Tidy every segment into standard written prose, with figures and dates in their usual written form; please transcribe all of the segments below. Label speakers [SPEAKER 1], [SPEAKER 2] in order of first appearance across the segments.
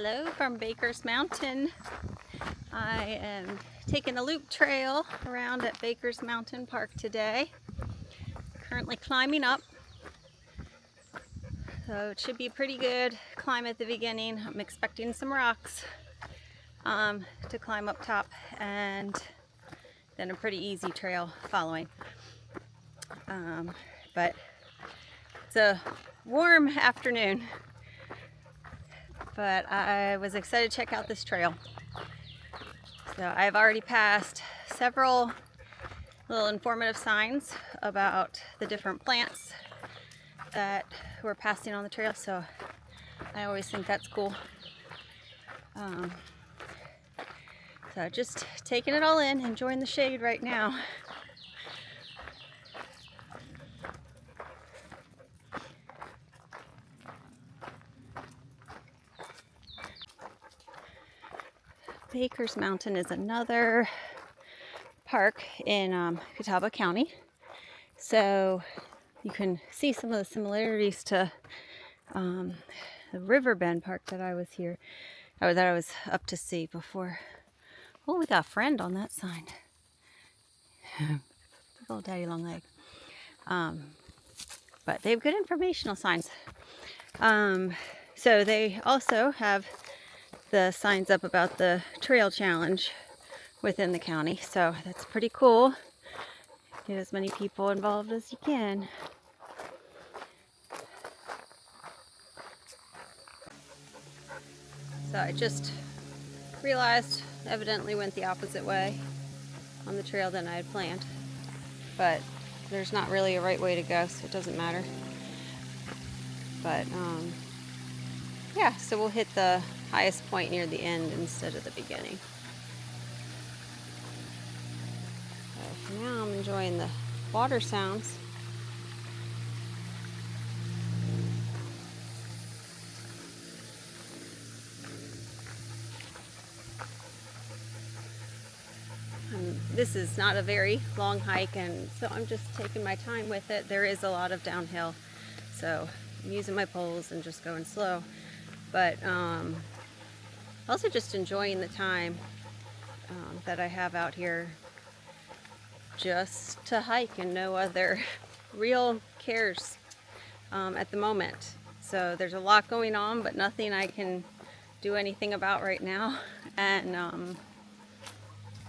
[SPEAKER 1] Hello from Baker's Mountain. I am taking a loop trail around at Baker's Mountain Park today. Currently climbing up. So it should be a pretty good climb at the beginning. I'm expecting some rocks to climb up top, and then a pretty easy trail following. But it's a warm afternoon. But I was excited to check out this trail. So I've already passed several little informative signs about the different plants that we're passing on the trail, so I always think that's cool. So just taking it all in, enjoying the shade right now. Baker's Mountain is another park in Catawba County, so you can see some of the similarities to the Riverbend Park that I was up to see before. Oh, we got a friend on that sign. Big old daddy long leg. But they have good informational signs. So they also have the signs up about the trail challenge within the county, so that's pretty cool. Get as many people involved as you can. So I just realized, evidently went the opposite way on the trail than I had planned, but there's not really a right way to go, so it doesn't matter. But yeah, so we'll hit the highest point near the end instead of the beginning. So for now I'm enjoying the water sounds. This is not a very long hike, and so I'm just taking my time with it. There is a lot of downhill, so I'm using my poles and just going slow, but also just enjoying the time that I have out here just to hike and no other real cares at the moment. So there's a lot going on, but nothing I can do anything about right now. And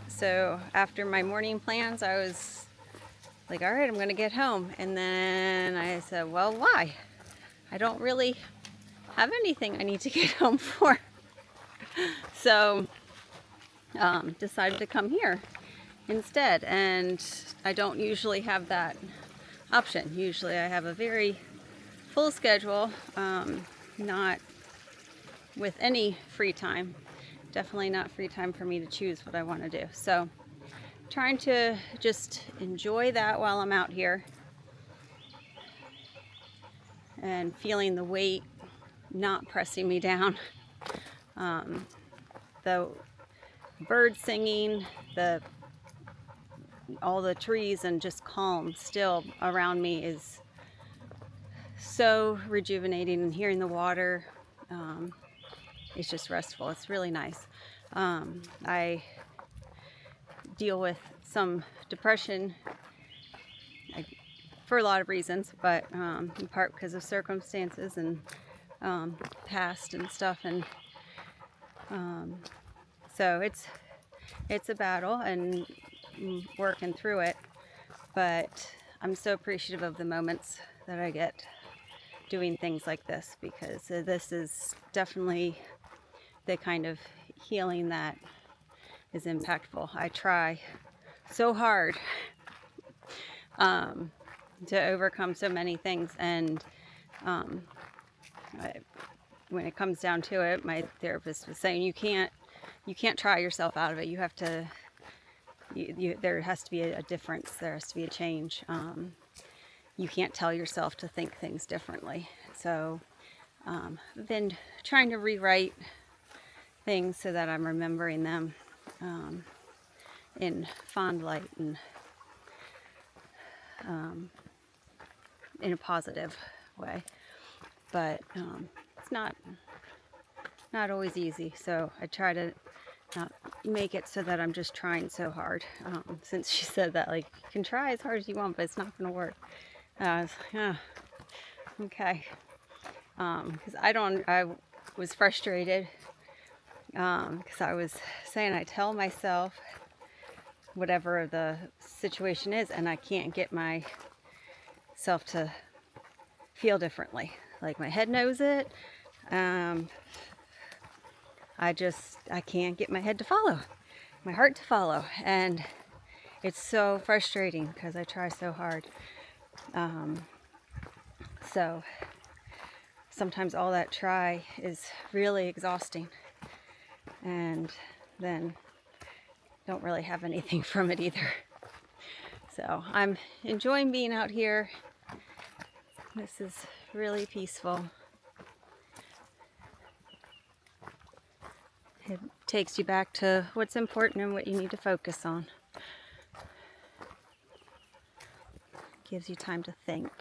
[SPEAKER 1] so after my morning plans, I was like, all right, I'm gonna get home. And then I said, well, why? I don't really have anything I need to get home for. So decided to come here instead. And I don't usually have that option. Usually I have a very full schedule, not with any free time. Definitely not free time for me to choose what I want to do. So trying to just enjoy that while I'm out here and feeling the weight not pressing me down. The birds singing, all the trees and just calm still around me is so rejuvenating, and hearing the water, it's just restful. It's really nice. I deal with some depression for a lot of reasons, but in part because of circumstances and past and stuff, and so it's a battle and working through it, but I'm so appreciative of the moments that I get doing things like this, because this is definitely the kind of healing that is impactful. I try so hard to overcome so many things, and when it comes down to it, my therapist was saying you can't try yourself out of it. You have to. There has to be a difference. There has to be a change. You can't tell yourself to think things differently. So I've been trying to rewrite things so that I'm remembering them in fond light and in a positive way. But it's not not always easy. So I try to not make it so that I'm just trying so hard. Since she said that, like, you can try as hard as you want, but it's not going to work. I was like, oh, okay. Because I was frustrated because I was saying I tell myself whatever the situation is, and I can't get myself to feel differently. Like, my head knows it. I can't get my head to follow, my heart to follow, and it's so frustrating because I try so hard. So sometimes all that try is really exhausting, and then don't really have anything from it either. So I'm enjoying being out here. This is really peaceful. It takes you back to what's important and what you need to focus on. Gives you time to think.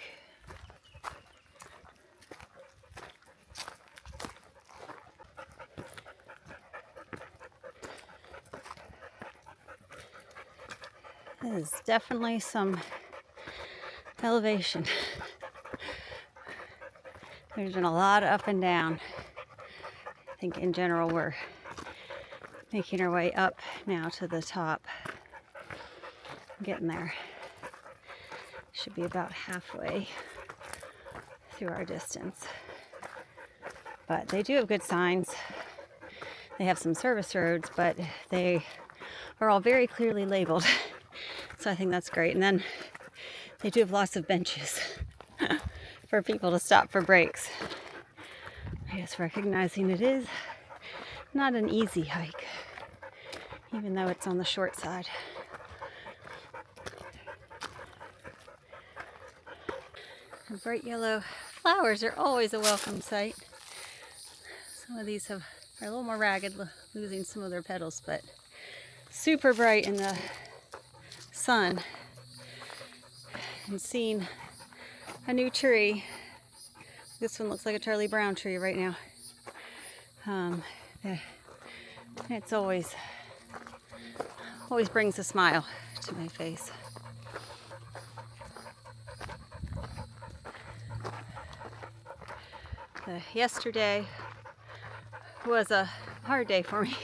[SPEAKER 1] There's definitely some elevation. There's been a lot of up and down. I think in general we're making our way up now to the top. Getting there. Should be about halfway through our distance. But they do have good signs. They have some service roads, but they are all very clearly labeled. So I think that's great. And then they do have lots of benches for people to stop for breaks. I guess recognizing it is not an easy hike, even though it's on the short side. And bright yellow flowers are always a welcome sight. Some of these are a little more ragged, losing some of their petals, but super bright in the sun. And seeing a new tree. This one looks like a Charlie Brown tree right now. It's always brings a smile to my face. Yesterday was a hard day for me.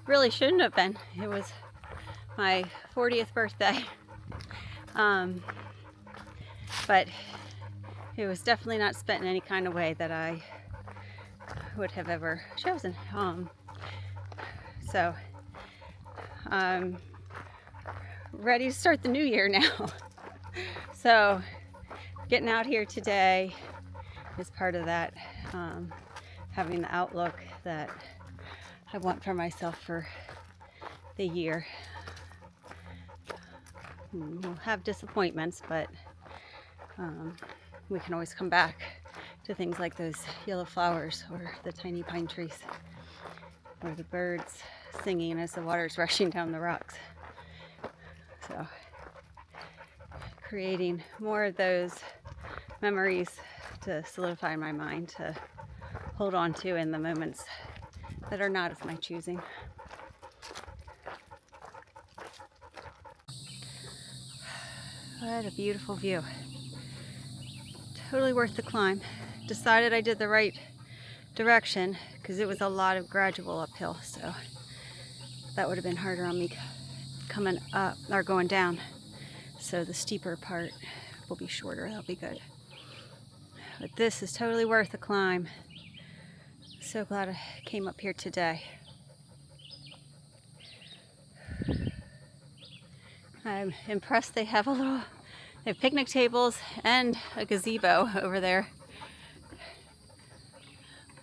[SPEAKER 1] Really shouldn't have been. It was my 40th birthday. But it was definitely not spent in any kind of way that I would have ever chosen. So I'm ready to start the new year now. So getting out here today is part of that, having the outlook that I want for myself for the year. We'll have disappointments, but we can always come back to things like those yellow flowers or the tiny pine trees or the birds singing as the water's rushing down the rocks. So creating more of those memories to solidify in my mind, to hold on to in the moments that are not of my choosing. What a beautiful view. Totally worth the climb. Decided I did the right direction because it was a lot of gradual uphill, so that would have been harder on me coming up or going down. So the steeper part will be shorter. That'll be good. But this is totally worth the climb. So glad I came up here today. I'm impressed they have picnic tables and a gazebo over there.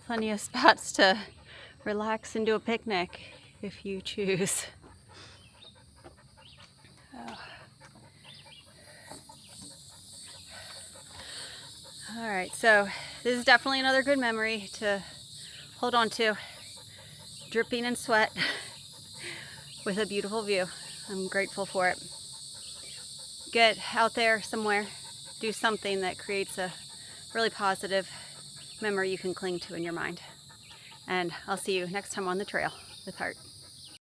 [SPEAKER 1] Plenty of spots to relax and do a picnic if you choose. Oh. All right, so this is definitely another good memory to hold on to. Dripping in sweat with a beautiful view. I'm grateful for it. Get out there somewhere, do something that creates a really positive memory you can cling to in your mind. And I'll see you next time on the trail with Heart.